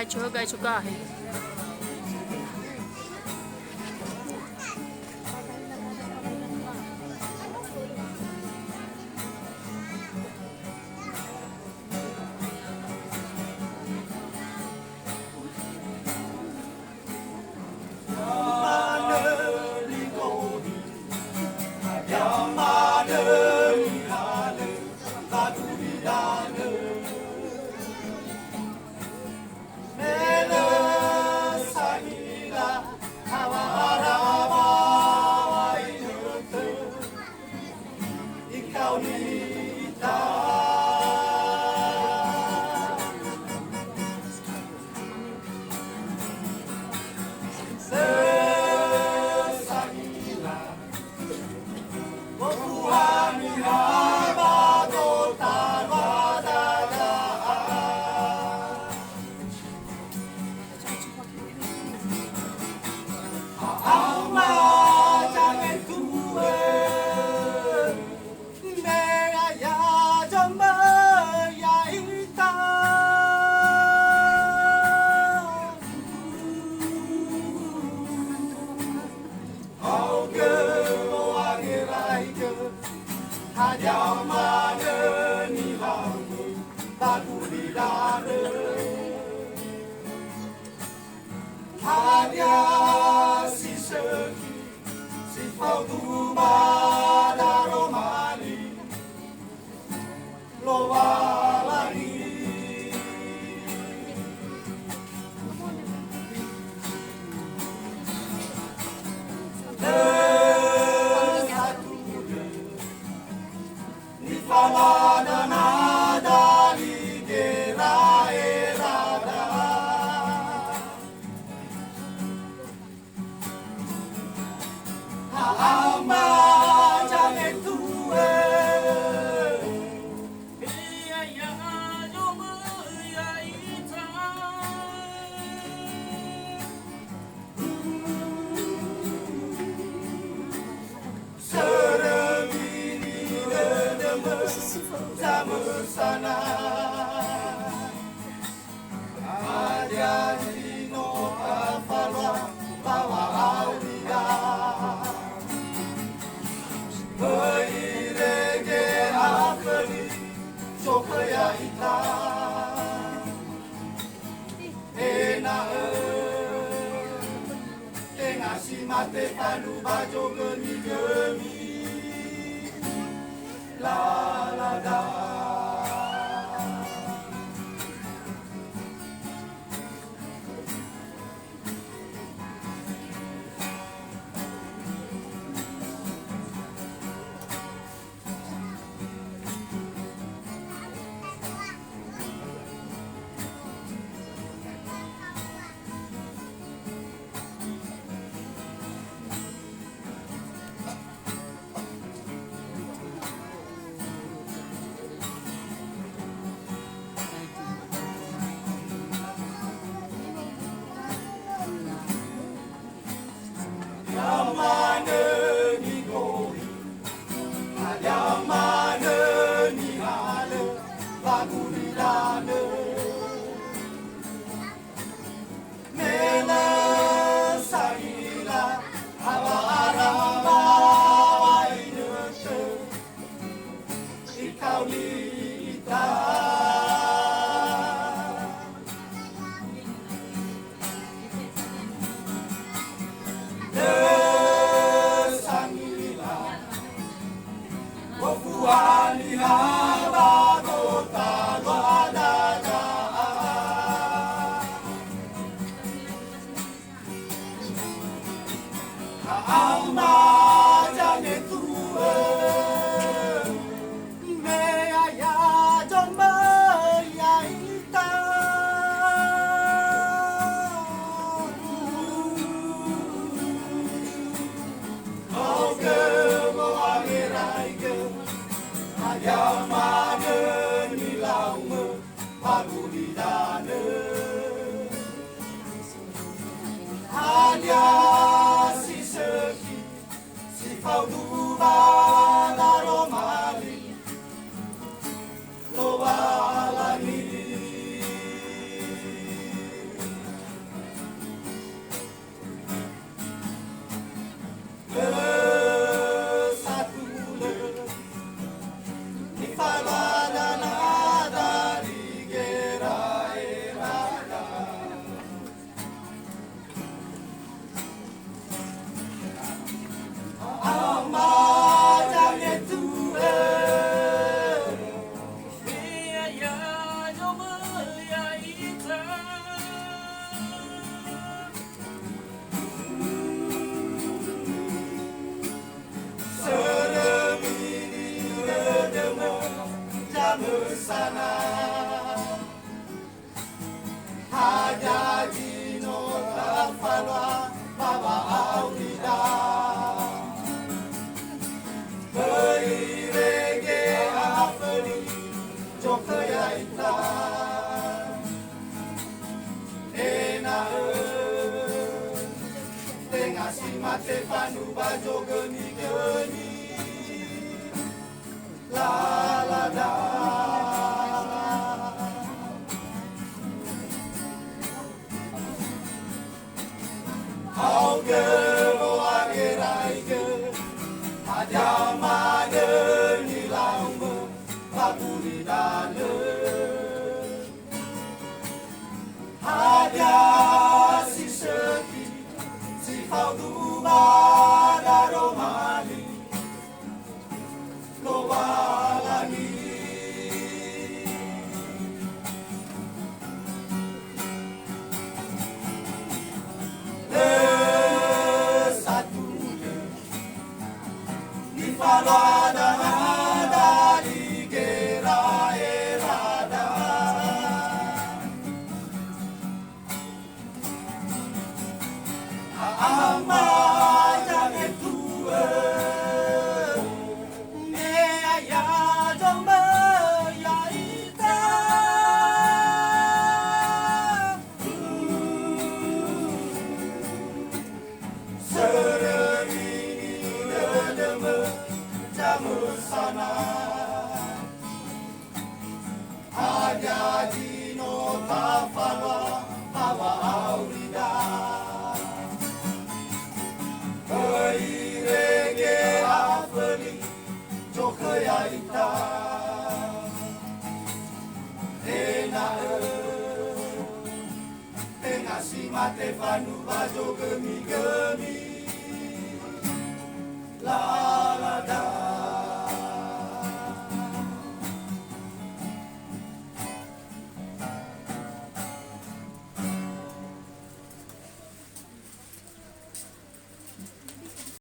jogahe. Mate panu bajo geni geni la la da. sana hajaji no tafalwa baba aurida beirege afeli jokaya ita ena tengah si mate panu bajo geni geni la la la auge bo ageraige adamade ni lambe paturi dale ada si seki si fauduba da romali lo balani satu di falada nada di gera erada ama jangan tua ne ya jomba ya ita sereni dedeme jamu sana ada di nota fala baba aurida beirege afeli jokaya ita ena tengah si mate panu bajo gemi gemi